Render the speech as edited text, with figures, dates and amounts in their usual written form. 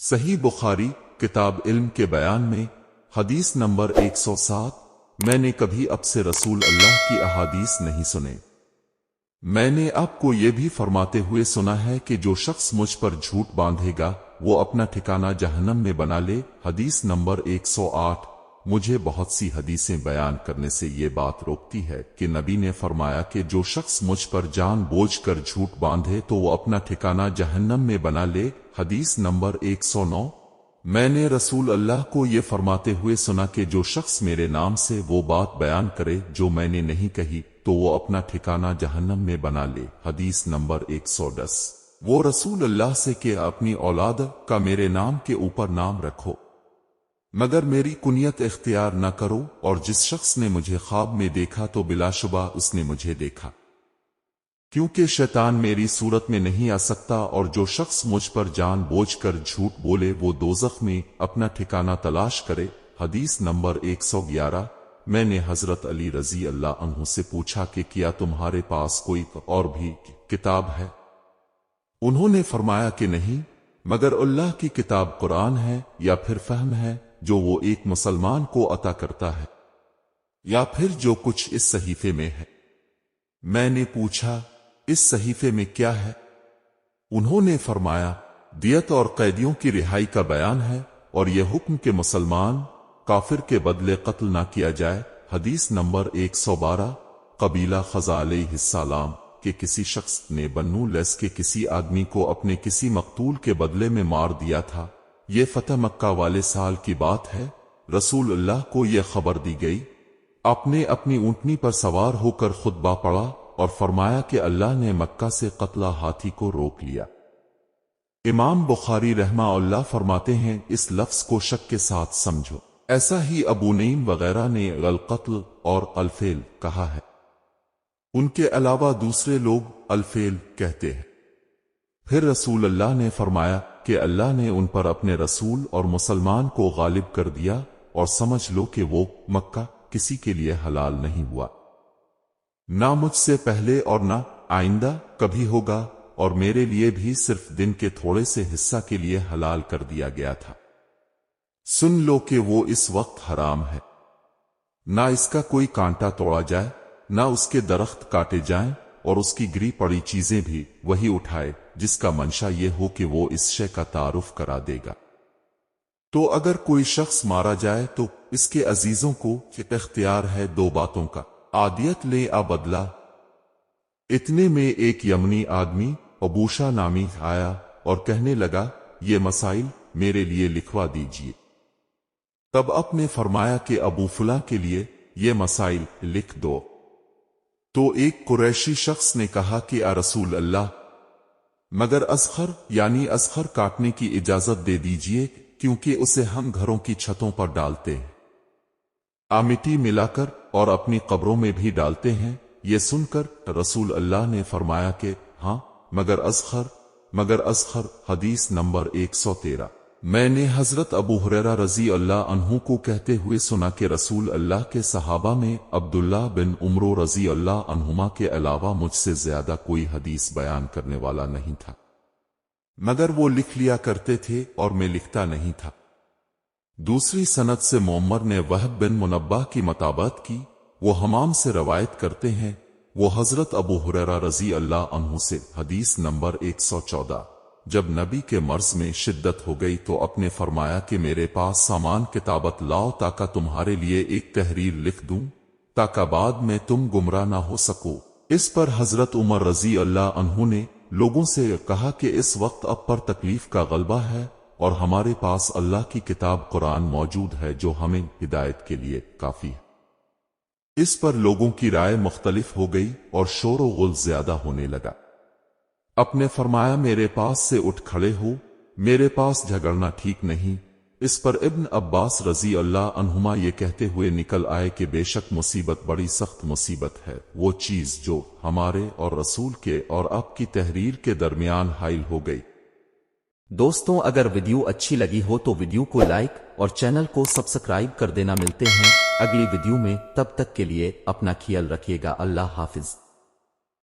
सही बुखारी किताब इल्म के बयान में हदीस नंबर 107। मैंने कभी अब से रसूल अल्लाह की अहादीस नहीं सुने। मैंने आपको ये भी फरमाते हुए सुना है कि जो शख्स मुझ पर झूठ बांधेगा वो अपना ठिकाना जहन्नम में बना ले। हदीस नंबर 108। मुझे बहुत सी हदीसें बयान करने से ये बात रोकती है कि नबी ने फरमाया कि जो शख्स मुझ पर जानबूझकर झूठ बांधे तो वो अपना ठिकाना जहन्नम में बना ले। हदीस नंबर 109। मैंने रसूल अल्लाह को ये फरमाते हुए सुना कि जो शख्स मेरे नाम से वो बात बयान करे जो मैंने नहीं कही तो वो अपना ठिकाना जहन्नम में बना ले। हदीस नंबर 110। वो रसूल अल्लाह से कि अपनी औलाद का मेरे नाम के ऊपर नाम रखो मगर मेरी कुनियत इख्तियार न करो, और जिस शख्स ने मुझे ख्वाब में देखा तो बिलाशुबा उसने मुझे देखा, क्योंकि शैतान मेरी सूरत में नहीं आ सकता। और जो शख्स मुझ पर जानबूझकर झूठ बोले वो दोज़ख में अपना ठिकाना तलाश करे। हदीस नंबर 111। मैंने हजरत अली रजी अल्लाह अन्हु से पूछा कि क्या तुम्हारे पास कोई और भी किताब है? उन्होंने फरमाया कि नहीं, मगर अल्लाह की किताब कुरान है, या फिर फहम है जो वो एक मुसलमान को अता करता है, या फिर जो कुछ इस सहीफे में है। मैंने पूछा, इस सहीफे में क्या है? उन्होंने फरमाया, दियत और कैदियों की रिहाई का बयान है, और यह हुक्म के मुसलमान काफिर के बदले कत्ल ना किया जाए। हदीस नंबर 112। कबीला खज़ा अलैहिस्सलाम के किसी शख्स ने बन्नू लैस के किसी आदमी को अपने किसी मकतूल के बदले में मार दिया था। ये फतह मक्का वाले साल की बात है। रसूल अल्लाह को यह खबर दी गई। आपने अपनी ऊंटनी पर सवार होकर खुतबा पढ़ा और फरमाया कि अल्लाह ने मक्का से कत्ला हाथी को रोक लिया। इमाम बुखारी रहमाहुल्लाह फरमाते हैं, इस लफ्ज को शक के साथ समझो। ऐसा ही अबू नईम वगैरह ने अल-कत्ल और अल-फेल कहा है। उनके अलावा दूसरे लोग अल-फेल कहते हैं। फिर रसूल अल्लाह ने फरमाया कि अल्लाह ने उन पर अपने रसूल और मुसलमान को गालिब कर दिया, और समझ लो कि वो मक्का किसी के लिए हलाल नहीं हुआ, ना मुझसे पहले और ना आइंदा कभी होगा, और मेरे लिए भी सिर्फ दिन के थोड़े से हिस्सा के लिए हलाल कर दिया गया था। सुन लो कि वो इस वक्त हराम है, ना इसका कोई कांटा तोड़ा जाए, ना उसके दरख्त काटे जाएं, और उसकी गिरी पड़ी चीजें भी वही उठाए जिसका मंशा ये हो कि वो इस शय का तारुफ करा देगा। तो अगर कोई शख्स मारा जाए तो इसके अजीजों को इख्तियार है दो बातों का, आदियत ले आ बदला। इतने में एक यमनी आदमी अबूशा नामी आया और कहने लगा, ये मसाइल मेरे लिए लिखवा दीजिए। तब आपने फरमाया कि अबू फुला के लिए ये मसाइल लिख दो। तो एक कुरैशी शख्स ने कहा कि आ रसूल अल्लाह, मगर असखर यानी असखर काटने की इजाजत दे दीजिए, क्योंकि उसे हम घरों की छतों पर डालते हैं, मिट्टी मिलाकर और अपनी कब्रों में भी डालते हैं। ये सुनकर रसूल अल्लाह ने फरमाया कि हाँ, मगर असखर। हदीस नंबर 113। मैंने हजरत अबू हुरैरा रजी अल्लाह अन्हु को कहते हुए सुना कि रसूल अल्लाह के सहाबा में अब्दुल्लाह बिन उमरो रजी अल्लाह अन्हुमा के अलावा मुझसे ज्यादा कोई हदीस बयान करने वाला नहीं था, मगर वो लिख लिया करते थे और मैं लिखता नहीं था। दूसरी सनद से मुअम्मर ने वहब बिन मुनब्बाह की मताबत की। वो हमाम से रवायत करते हैं, वो हजरत अबू हुरैरा रजी अल्लाह अन्हु से। हदीस नंबर 114। जब नबी के मर्ज में शिद्दत हो गई तो अपने फरमाया कि मेरे पास सामान किताबत लाओ ताकि तुम्हारे लिए एक तहरीर लिख दूं, ताकि बाद में तुम गुमराह ना हो सको। इस पर हजरत उमर रजी अल्लाह अन्हु ने लोगों से कहा कि इस वक्त अब पर तकलीफ का गलबा है, और हमारे पास अल्लाह की किताब कुरान मौजूद है जो हमें हिदायत के लिए काफी है। इस पर लोगों की राय मुख्तलिफ हो गई और शोर व गुल ज्यादा होने लगा। अपने फरमाया, मेरे पास से उठ खड़े हो, मेरे पास झगड़ना ठीक नहीं। इस पर इब्न अब्बास रजी अल्लाह अन्हुमा ये कहते हुए निकल आए कि बेशक मुसीबत बड़ी सख्त मुसीबत है, वो चीज जो हमारे और रसूल के और आपकी तहरीर के दरमियान हाइल हो गई। दोस्तों, अगर वीडियो अच्छी लगी हो तो वीडियो को लाइक और चैनल को सब्सक्राइब कर देना। मिलते हैं अगली वीडियो में, तब तक के लिए अपना ख्याल रखिएगा। अल्लाह हाफिज।